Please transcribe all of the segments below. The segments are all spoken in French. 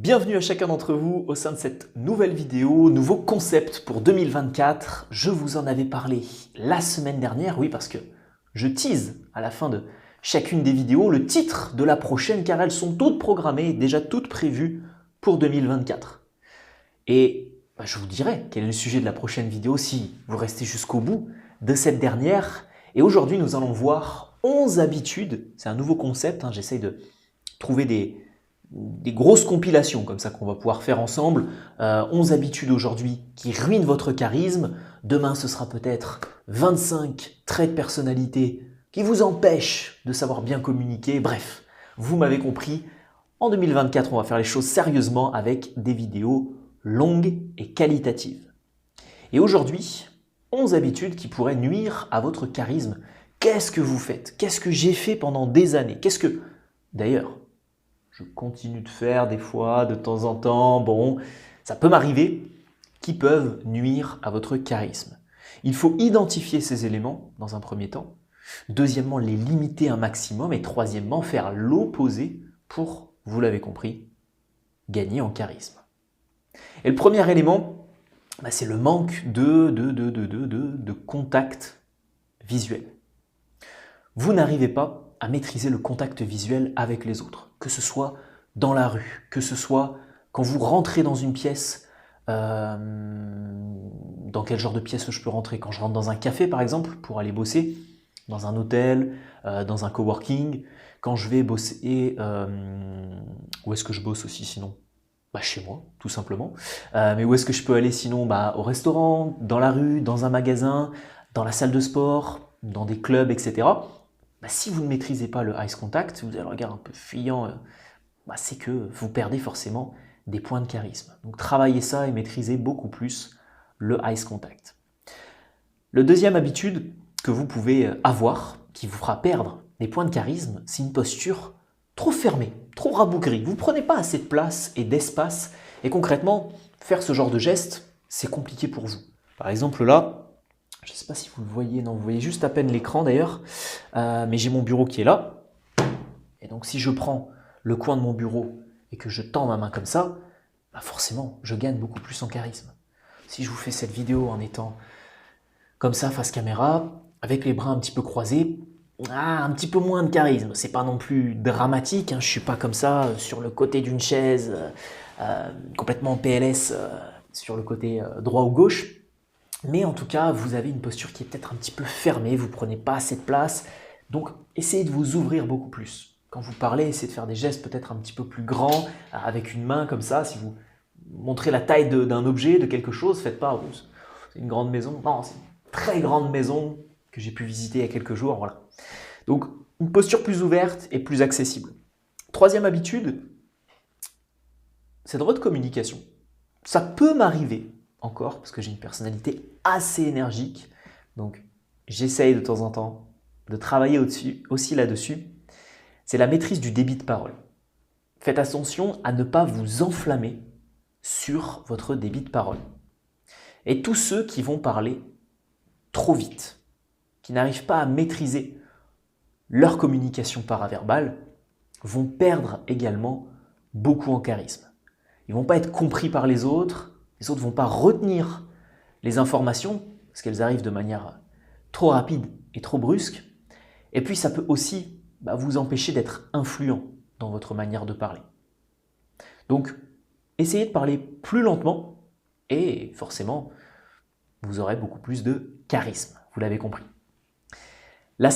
Bienvenue à chacun d'entre vous au sein de cette nouvelle vidéo, nouveau concept pour 2024. Je vous en avais parlé la semaine dernière, oui, parce que je tease à la fin de chacune des vidéos le titre de la prochaine car elles sont toutes programmées, déjà toutes prévues pour 2024. Et je vous dirai quel est le sujet de la prochaine vidéo si vous restez jusqu'au bout de cette dernière. Et aujourd'hui, nous allons voir 11 habitudes. C'est un nouveau concept, j'essaye de trouver des grosses compilations comme ça qu'on va pouvoir faire ensemble. 11 habitudes aujourd'hui qui ruinent votre charisme. Demain, ce sera peut-être 25 traits de personnalité qui vous empêchent de savoir bien communiquer. Bref, vous m'avez compris. En 2024, on va faire les choses sérieusement avec des vidéos longues et qualitatives. Et aujourd'hui, 11 habitudes qui pourraient nuire à votre charisme. Qu'est-ce que vous faites? Qu'est-ce que j'ai fait pendant des années? Qu'est-ce que... D'ailleurs, je continue de faire des fois, de temps en temps, bon, ça peut m'arriver, qui peuvent nuire à votre charisme. Il faut identifier ces éléments dans un premier temps. Deuxièmement, les limiter un maximum. Et troisièmement, faire l'opposé pour, vous l'avez compris, gagner en charisme. Et le premier élément, c'est le manque de contact visuel. Vous n'arrivez pas à maîtriser le contact visuel avec les autres, que ce soit dans la rue, que ce soit quand vous rentrez dans une pièce. Dans quel genre de pièce je peux rentrer? Quand je rentre dans un café par exemple pour aller bosser, dans un hôtel, dans un coworking, quand je vais bosser, où est-ce que je bosse aussi sinon? Chez moi, tout simplement. Mais où est-ce que je peux aller sinon? Au restaurant, dans la rue, dans un magasin, dans la salle de sport, dans des clubs, etc. Si vous ne maîtrisez pas le eye contact, vous avez le regard un peu fuyant, c'est que vous perdez forcément des points de charisme. Donc travaillez ça et maîtrisez beaucoup plus le eye contact. Le deuxième habitude que vous pouvez avoir, qui vous fera perdre des points de charisme, c'est une posture trop fermée, trop rabougrie. Vous ne prenez pas assez de place et d'espace. Et concrètement, faire ce genre de geste, c'est compliqué pour vous. Par exemple là, je ne sais pas si vous le voyez, non, vous voyez juste à peine l'écran d'ailleurs, mais j'ai mon bureau qui est là. Et donc si je prends le coin de mon bureau et que je tends ma main comme ça, forcément, je gagne beaucoup plus en charisme. Si je vous fais cette vidéo en étant comme ça face caméra, avec les bras un petit peu croisés, un petit peu moins de charisme. C'est pas non plus dramatique, je suis pas comme ça sur le côté d'une chaise, complètement en PLS sur le côté droit ou gauche. Mais en tout cas, vous avez une posture qui est peut-être un petit peu fermée, vous prenez pas assez de place. Donc, essayez de vous ouvrir beaucoup plus. Quand vous parlez, essayez de faire des gestes peut-être un petit peu plus grands, avec une main comme ça. Si vous montrez la taille d'un objet, de quelque chose, faites pas, c'est une grande maison. Non, c'est une très grande maison que j'ai pu visiter il y a quelques jours. Voilà. Donc, une posture plus ouverte et plus accessible. Troisième habitude, c'est dans votre communication. Ça peut m'arriver encore, parce que j'ai une personnalité assez énergique. Donc, j'essaye de temps en temps de travailler aussi là-dessus. C'est la maîtrise du débit de parole. Faites attention à ne pas vous enflammer sur votre débit de parole. Et tous ceux qui vont parler trop vite, qui n'arrivent pas à maîtriser leur communication paraverbale, vont perdre également beaucoup en charisme. Ils ne vont pas être compris par les autres ne vont pas retenir les informations, parce qu'elles arrivent de manière trop rapide et trop brusque. Et puis ça peut aussi vous empêcher d'être influent dans votre manière de parler. Donc, essayez de parler plus lentement et forcément, vous aurez beaucoup plus de charisme, vous l'avez compris. La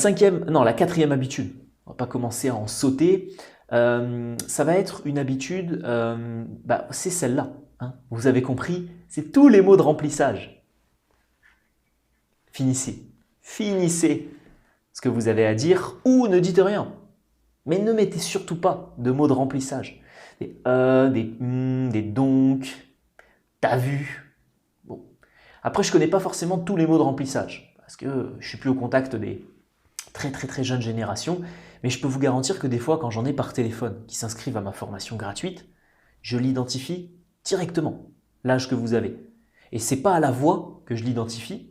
quatrième habitude, on ne va pas commencer à en sauter, ça va être une habitude, c'est celle-là. Vous avez compris, c'est tous les mots de remplissage. Finissez ce que vous avez à dire ou ne dites rien. Mais ne mettez surtout pas de mots de remplissage. Des des donc, t'as vu. Bon. Après, je ne connais pas forcément tous les mots de remplissage parce que je suis plus au contact des très jeunes générations. Mais je peux vous garantir que des fois, quand j'en ai par téléphone qui s'inscrivent à ma formation gratuite, je l'identifie directement, l'âge que vous avez. Et ce n'est pas à la voix que je l'identifie,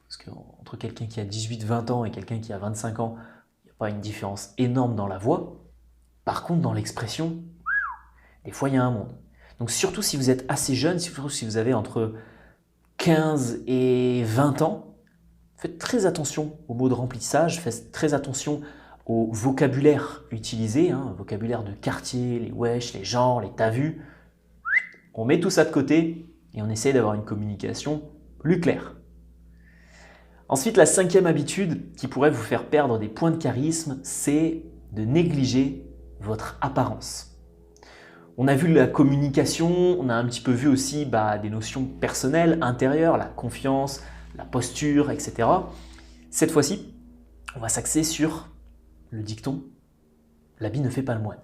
parce qu'entre quelqu'un qui a 18-20 ans et quelqu'un qui a 25 ans, il n'y a pas une différence énorme dans la voix. Par contre, dans l'expression, des fois, il y a un monde. Donc surtout si vous êtes assez jeune, surtout si vous avez entre 15 et 20 ans, faites très attention aux mots de remplissage, faites très attention au vocabulaire utilisé, vocabulaire de quartier, les wesh, les genres, les t'as vu. On met tout ça de côté et on essaie d'avoir une communication plus claire. Ensuite, la 5e habitude qui pourrait vous faire perdre des points de charisme, c'est de négliger votre apparence. On a vu la communication, on a un petit peu vu aussi des notions personnelles, intérieures, la confiance, la posture, etc. Cette fois-ci, on va s'axer sur le dicton « l'habit ne fait pas le moine ».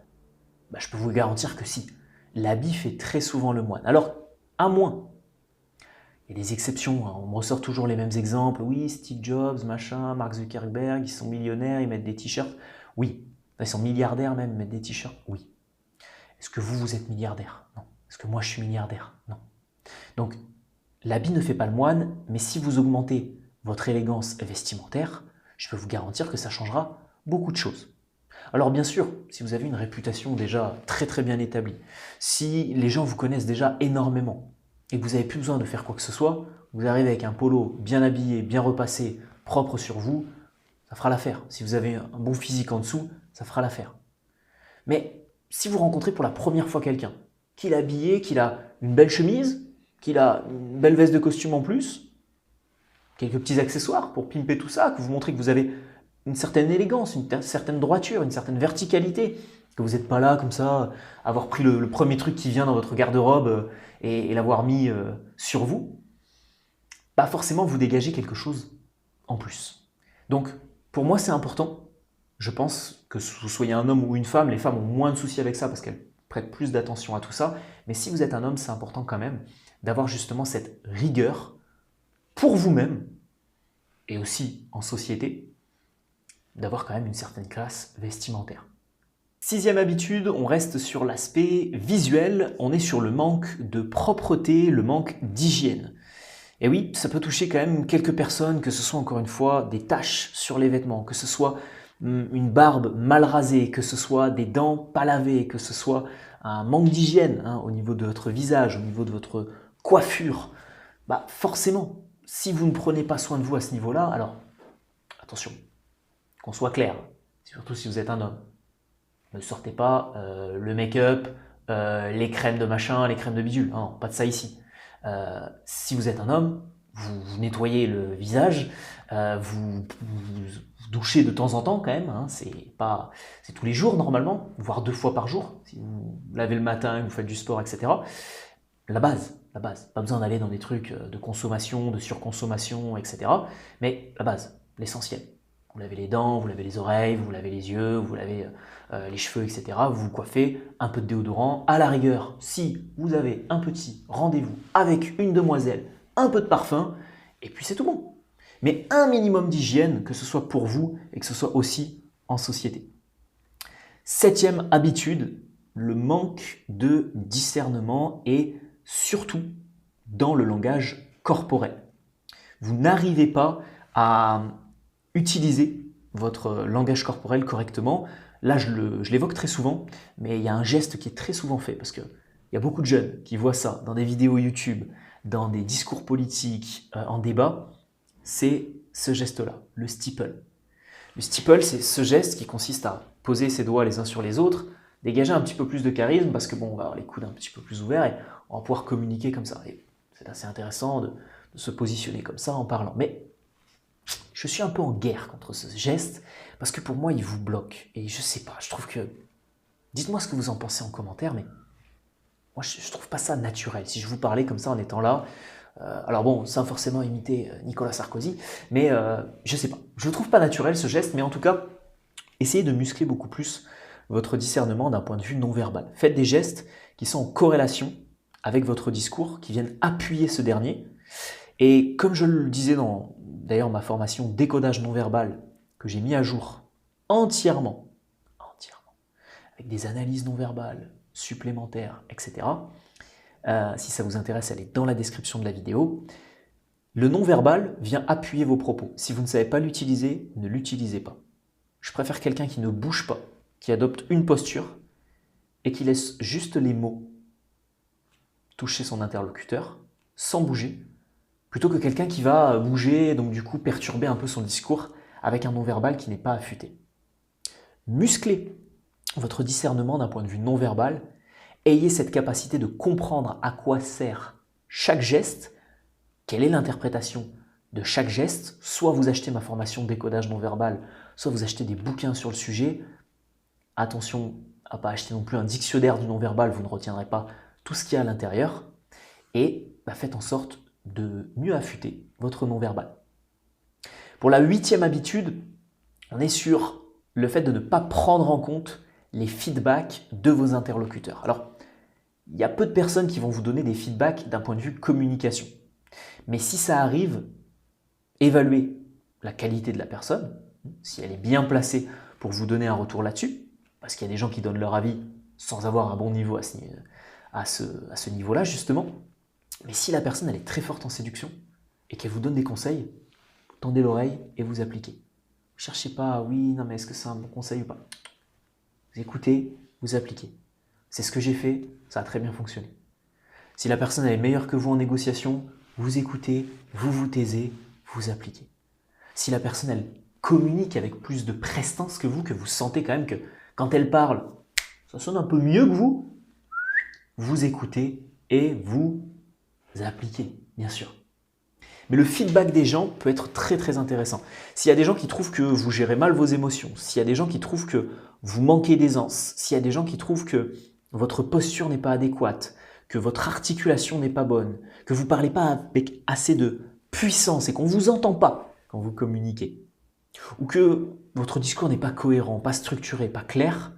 Je peux vous garantir que si, l'habit fait très souvent le moine. Alors, à moins, il y a des exceptions, on me ressort toujours les mêmes exemples. Oui, Steve Jobs, machin, Mark Zuckerberg, ils sont millionnaires, ils mettent des t-shirts. Oui, ils sont milliardaires même, ils mettent des t-shirts. Oui. Est-ce que vous êtes milliardaire? Non. Est-ce que moi je suis milliardaire? Non. Donc, l'habit ne fait pas le moine, mais si vous augmentez votre élégance vestimentaire, je peux vous garantir que ça changera beaucoup de choses. Alors bien sûr, si vous avez une réputation déjà très très bien établie, si les gens vous connaissent déjà énormément et que vous n'avez plus besoin de faire quoi que ce soit, vous arrivez avec un polo bien habillé, bien repassé, propre sur vous, ça fera l'affaire. Si vous avez un bon physique en dessous, ça fera l'affaire. Mais si vous rencontrez pour la première fois quelqu'un, qu'il est habillé, qu'il a une belle chemise, qu'il a une belle veste de costume en plus, quelques petits accessoires pour pimper tout ça, que vous montrez que vous avez une certaine élégance, une certaine droiture, une certaine verticalité, que vous n'êtes pas là comme ça, avoir pris le premier truc qui vient dans votre garde-robe et l'avoir mis sur vous, pas forcément vous dégagez quelque chose en plus. Donc, pour moi, c'est important. Je pense que vous soyez un homme ou une femme, les femmes ont moins de soucis avec ça parce qu'elles prêtent plus d'attention à tout ça. Mais si vous êtes un homme, c'est important quand même d'avoir justement cette rigueur pour vous-même et aussi en société, d'avoir quand même une certaine classe vestimentaire. 6e habitude, on reste sur l'aspect visuel, on est sur le manque de propreté, le manque d'hygiène. Et oui, ça peut toucher quand même quelques personnes, que ce soit encore une fois des taches sur les vêtements, que ce soit une barbe mal rasée, que ce soit des dents pas lavées, que ce soit un manque d'hygiène au niveau de votre visage, au niveau de votre coiffure. Forcément, si vous ne prenez pas soin de vous à ce niveau-là, alors attention, qu'on soit clair, surtout si vous êtes un homme. Ne sortez pas le make-up, les crèmes de machin, les crèmes de bidule. Non, pas de ça ici. Si vous êtes un homme, vous nettoyez le visage, vous douchez de temps en temps quand même. C'est tous les jours normalement, voire 2 fois par jour. Si vous lavez le matin, vous faites du sport, etc. La base. Pas besoin d'aller dans des trucs de consommation, de surconsommation, etc. Mais la base, l'essentiel. Vous lavez les dents, vous lavez les oreilles, vous lavez les yeux, vous lavez les cheveux, etc. Vous vous coiffez, un peu de déodorant. À la rigueur, si vous avez un petit rendez-vous avec une demoiselle, un peu de parfum, et puis c'est tout bon. Mais un minimum d'hygiène, que ce soit pour vous et que ce soit aussi en société. 7e habitude, le manque de discernement et surtout dans le langage corporel. Vous n'arrivez pas à utiliser votre langage corporel correctement. Là, je l'évoque très souvent, mais il y a un geste qui est très souvent fait parce qu'il y a beaucoup de jeunes qui voient ça dans des vidéos YouTube, dans des discours politiques, en débat. C'est ce geste-là, le steeple. Le steeple, c'est ce geste qui consiste à poser ses doigts les uns sur les autres, dégager un petit peu plus de charisme parce que on va avoir les coudes un petit peu plus ouverts et on va pouvoir communiquer comme ça. Et c'est assez intéressant de se positionner comme ça en parlant. Mais je suis un peu en guerre contre ce geste parce que pour moi, il vous bloque. Et je sais pas, je trouve que... Dites-moi ce que vous en pensez en commentaire, mais moi, je trouve pas ça naturel. Si je vous parlais comme ça en étant là, alors bon, sans forcément imiter Nicolas Sarkozy, mais je sais pas. Je le trouve pas naturel ce geste, mais en tout cas, essayez de muscler beaucoup plus votre discernement d'un point de vue non verbal. Faites des gestes qui sont en corrélation avec votre discours, qui viennent appuyer ce dernier. Et comme je le disais dans d'ailleurs ma formation décodage non verbal, que j'ai mis à jour entièrement, avec des analyses non verbales supplémentaires, etc. Si ça vous intéresse, elle est dans la description de la vidéo. Le non-verbal vient appuyer vos propos. Si vous ne savez pas l'utiliser, ne l'utilisez pas. Je préfère quelqu'un qui ne bouge pas, qui adopte une posture et qui laisse juste les mots toucher son interlocuteur sans bouger, plutôt que quelqu'un qui va bouger, donc du coup perturber un peu son discours avec un non-verbal qui n'est pas affûté. Musclez votre discernement d'un point de vue non-verbal, ayez cette capacité de comprendre à quoi sert chaque geste, quelle est l'interprétation de chaque geste, soit vous achetez ma formation décodage non-verbal, soit vous achetez des bouquins sur le sujet. Attention à ne pas acheter non plus un dictionnaire du non-verbal, vous ne retiendrez pas tout ce qu'il y a à l'intérieur, et faites en sorte de mieux affûter votre non-verbal. Pour la 8e habitude, on est sur le fait de ne pas prendre en compte les feedbacks de vos interlocuteurs. Alors, il y a peu de personnes qui vont vous donner des feedbacks d'un point de vue communication. Mais si ça arrive, évaluez la qualité de la personne, si elle est bien placée pour vous donner un retour là-dessus, parce qu'il y a des gens qui donnent leur avis sans avoir un bon niveau à ce niveau-là, justement. Mais si la personne elle est très forte en séduction et qu'elle vous donne des conseils, tendez l'oreille et vous appliquez. Ne cherchez pas, oui, non mais est-ce que c'est un bon conseil ou pas? Vous écoutez, vous appliquez. C'est ce que j'ai fait, ça a très bien fonctionné. Si la personne elle est meilleure que vous en négociation, vous écoutez, vous vous taisez, vous appliquez. Si la personne elle communique avec plus de prestance que vous sentez quand même que quand elle parle, ça sonne un peu mieux que vous écoutez et vous appliquez, bien sûr. Mais le feedback des gens peut être très très intéressant. S'il y a des gens qui trouvent que vous gérez mal vos émotions, s'il y a des gens qui trouvent que vous manquez d'aisance, s'il y a des gens qui trouvent que votre posture n'est pas adéquate, que votre articulation n'est pas bonne, que vous ne parlez pas avec assez de puissance et qu'on ne vous entend pas quand vous communiquez, ou que votre discours n'est pas cohérent, pas structuré, pas clair,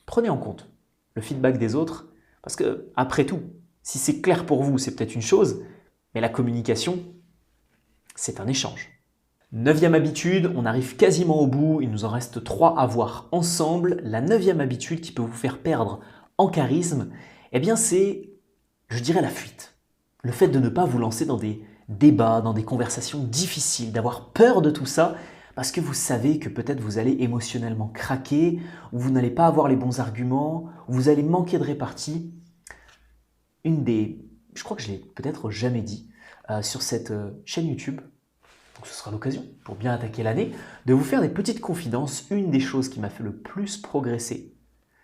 prenez en compte le feedback des autres parce que, après tout, si c'est clair pour vous, c'est peut-être une chose, mais la communication, c'est un échange. 9e habitude, on arrive quasiment au bout, il nous en reste 3 à voir ensemble. La 9e habitude qui peut vous faire perdre en charisme, eh bien c'est, je dirais, la fuite. Le fait de ne pas vous lancer dans des débats, dans des conversations difficiles, d'avoir peur de tout ça, parce que vous savez que peut-être vous allez émotionnellement craquer, ou vous n'allez pas avoir les bons arguments, ou vous allez manquer de répartie. Je crois que je l'ai peut-être jamais dit sur cette chaîne YouTube, donc ce sera l'occasion, pour bien attaquer l'année, de vous faire des petites confidences. Une des choses qui m'a fait le plus progresser,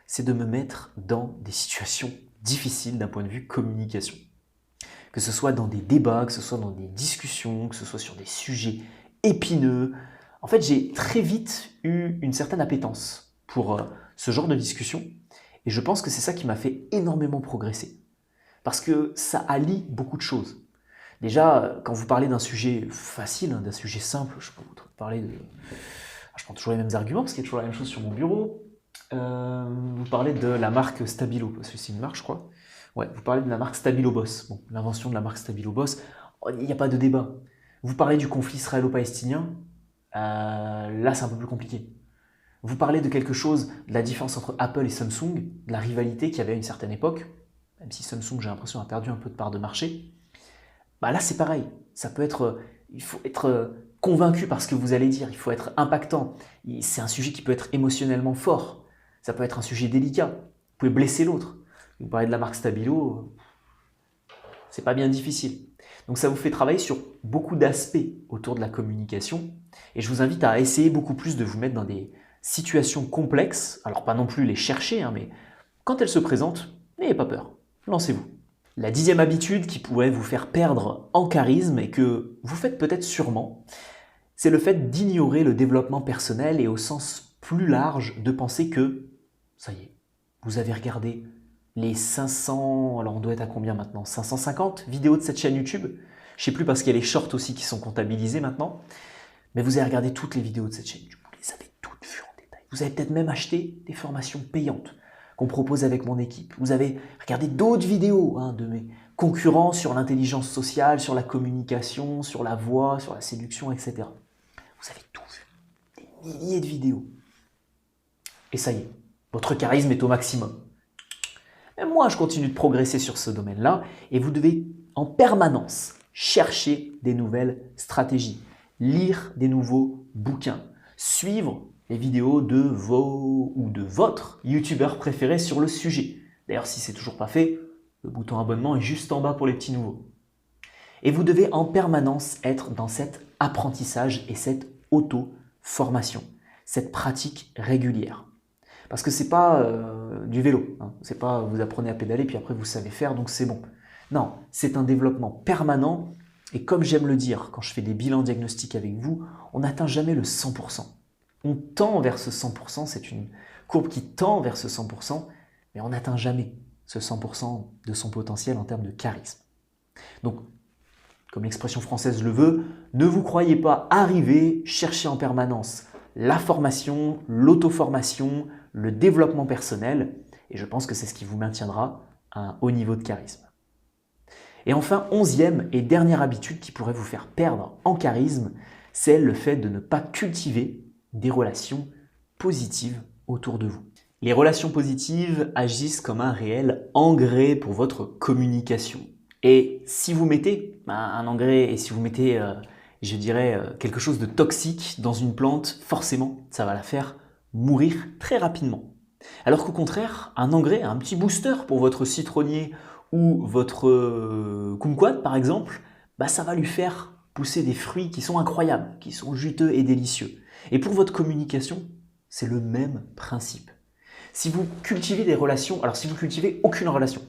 c'est de me mettre dans des situations difficiles d'un point de vue communication. Que ce soit dans des débats, que ce soit dans des discussions, que ce soit sur des sujets épineux. En fait, j'ai très vite eu une certaine appétence pour ce genre de discussion et je pense que c'est ça qui m'a fait énormément progresser. Parce que ça allie beaucoup de choses. Déjà, quand vous parlez d'un sujet facile, d'un sujet simple, je peux vous parler de... Je prends toujours les mêmes arguments parce qu'il y a toujours la même chose sur mon bureau. Vous parlez de la marque Stabilo, parce que c'est une marque, je crois. Ouais, vous parlez de la marque Stabilo Boss. Bon, l'invention de la marque Stabilo Boss, il n'y a pas de débat. Vous parlez du conflit israélo-palestinien, là c'est un peu plus compliqué. Vous parlez de quelque chose, de la différence entre Apple et Samsung, de la rivalité qu'il y avait à une certaine époque, même si Samsung, j'ai l'impression, a perdu un peu de part de marché. Là c'est pareil, ça peut être, il faut être convaincu par ce que vous allez dire, il faut être impactant. C'est un sujet qui peut être émotionnellement fort, ça peut être un sujet délicat, vous pouvez blesser l'autre. Vous parlez de la marque Stabilo, c'est pas bien difficile. Donc ça vous fait travailler sur beaucoup d'aspects autour de la communication et je vous invite à essayer beaucoup plus de vous mettre dans des situations complexes, alors pas non plus les chercher, mais quand elles se présentent, n'ayez pas peur, lancez-vous. La 10e habitude qui pourrait vous faire perdre en charisme et que vous faites peut-être sûrement, c'est le fait d'ignorer le développement personnel et au sens plus large de penser que, ça y est, vous avez regardé les 500, alors on doit être à combien maintenant? 550 vidéos de cette chaîne YouTube. Je ne sais plus parce qu'il y a les shorts aussi qui sont comptabilisés maintenant. Mais vous avez regardé toutes les vidéos de cette chaîne YouTube. Vous les avez toutes vues en détail. Vous avez peut-être même acheté des formations payantes qu'on propose avec mon équipe. Vous avez regardé d'autres vidéos de mes concurrents sur l'intelligence sociale, sur la communication, sur la voix, sur la séduction, etc. Vous avez tout vu. Des milliers de vidéos. Et ça y est, votre charisme est au maximum. Mais moi, je continue de progresser sur ce domaine-là et vous devez en permanence chercher des nouvelles stratégies, lire des nouveaux bouquins, suivre les vidéos de vos ou de votre youtubeur préféré sur le sujet. D'ailleurs, si ce n'est toujours pas fait, Le bouton abonnement est juste en bas pour les petits nouveaux. Et vous devez en permanence être dans cet apprentissage et cette auto-formation, cette pratique régulière. Parce que ce n'est pas du vélo, hein. C'est pas vous apprenez à pédaler puis après vous savez faire donc c'est bon. Non, c'est un développement permanent et comme j'aime le dire quand je fais des bilans diagnostiques avec vous, on n'atteint jamais le 100%. On tend vers ce 100%, c'est une courbe qui tend vers ce 100%, mais on n'atteint jamais ce 100% de son potentiel en termes de charisme. Donc, comme l'expression française le veut, ne vous croyez pas arriver, cherchez en permanence la formation, l'auto-formation, le développement personnel, et je pense que c'est ce qui vous maintiendra à un haut niveau de charisme. Et enfin, 11e et dernière habitude qui pourrait vous faire perdre en charisme, c'est le fait de ne pas cultiver des relations positives autour de vous. Les relations positives agissent comme un réel engrais pour votre communication. Et si vous mettez un engrais et si vous mettez, je dirais, quelque chose de toxique dans une plante, forcément, ça va la faire mourir très rapidement. Alors qu'au contraire, un engrais, un petit booster pour votre citronnier ou votre kumquat par exemple, ça va lui faire pousser des fruits qui sont incroyables, qui sont juteux et délicieux. Et pour votre communication, c'est le même principe. Si vous cultivez des relations, alors si vous cultivez aucune relation,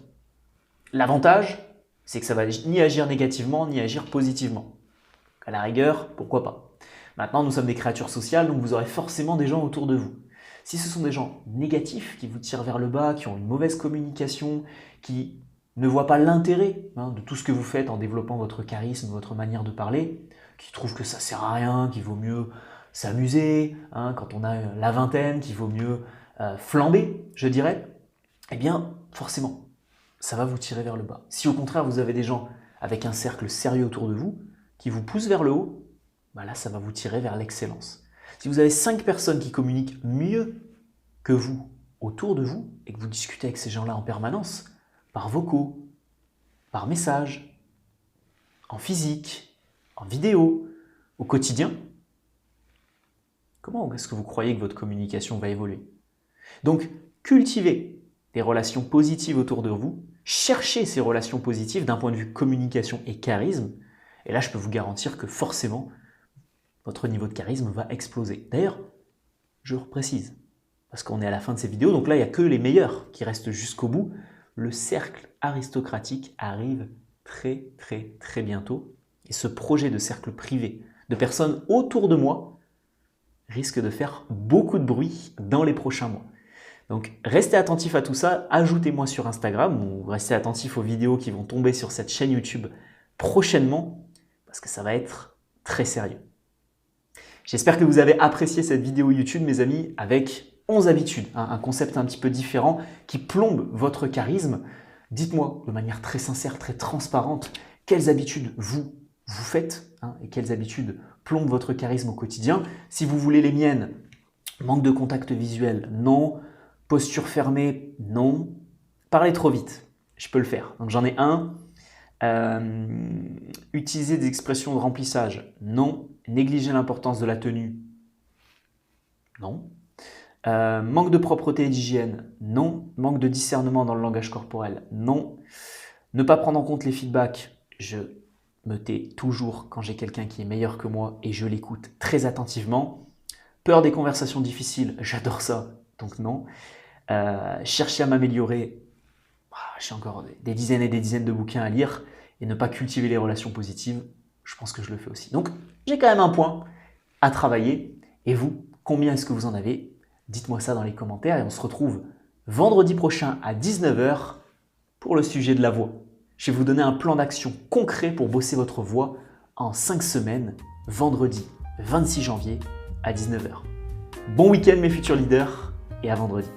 l'avantage, c'est que ça va ni agir négativement, ni agir positivement. À la rigueur, pourquoi pas. Maintenant, nous sommes des créatures sociales, donc vous aurez forcément des gens autour de vous. Si ce sont des gens négatifs, qui vous tirent vers le bas, qui ont une mauvaise communication, qui ne voient pas l'intérêt de tout ce que vous faites en développant votre charisme, votre manière de parler, qui trouvent que ça sert à rien, qu'il vaut mieux s'amuser, quand on a la vingtaine, qu'il vaut mieux flamber, je dirais, eh bien, forcément, ça va vous tirer vers le bas. Si au contraire, vous avez des gens avec un cercle sérieux autour de vous, qui vous poussent vers le haut, là, ça va vous tirer vers l'excellence. Si vous avez 5 personnes qui communiquent mieux que vous autour de vous, et que vous discutez avec ces gens-là en permanence, par vocaux, par message, en physique, en vidéo, au quotidien, comment est-ce que vous croyez que votre communication va évoluer? Donc, cultivez des relations positives autour de vous, cherchez ces relations positives d'un point de vue communication et charisme, et là, je peux vous garantir que forcément, votre niveau de charisme va exploser. D'ailleurs, je reprécise, parce qu'on est à la fin de ces vidéos, donc là, il n'y a que les meilleurs qui restent jusqu'au bout. Le cercle aristocratique arrive très, très, très bientôt. Et ce projet de cercle privé, de personnes autour de moi, risque de faire beaucoup de bruit dans les prochains mois. Donc, restez attentifs à tout ça. Ajoutez-moi sur Instagram ou restez attentifs aux vidéos qui vont tomber sur cette chaîne YouTube prochainement, parce que ça va être très sérieux. J'espère que vous avez apprécié cette vidéo YouTube, mes amis, avec 11 habitudes, un concept un petit peu différent qui plombe votre charisme. Dites-moi de manière très sincère, très transparente, quelles habitudes vous faites et quelles habitudes plombent votre charisme au quotidien. Si vous voulez les miennes, manque de contact visuel, non. Posture fermée, non. Parler trop vite, je peux le faire. Donc j'en ai un. Utiliser des expressions de remplissage, non. Négliger l'importance de la tenue, non. Manque de propreté et d'hygiène, non. Manque de discernement dans le langage corporel, non. Ne pas prendre en compte les feedbacks, je me tais toujours quand j'ai quelqu'un qui est meilleur que moi et je l'écoute très attentivement. Peur des conversations difficiles, j'adore ça, donc non. Chercher à m'améliorer, j'ai encore des dizaines et des dizaines de bouquins à lire et ne pas cultiver les relations positives, je pense que je le fais aussi. Donc, j'ai quand même un point à travailler. Et vous, combien est-ce que vous en avez? Dites-moi ça dans les commentaires et on se retrouve vendredi prochain à 19 h pour le sujet de la voix. Je vais vous donner un plan d'action concret pour bosser votre voix en 5 semaines, vendredi 26 janvier à 19 h. Bon week-end mes futurs leaders et à vendredi.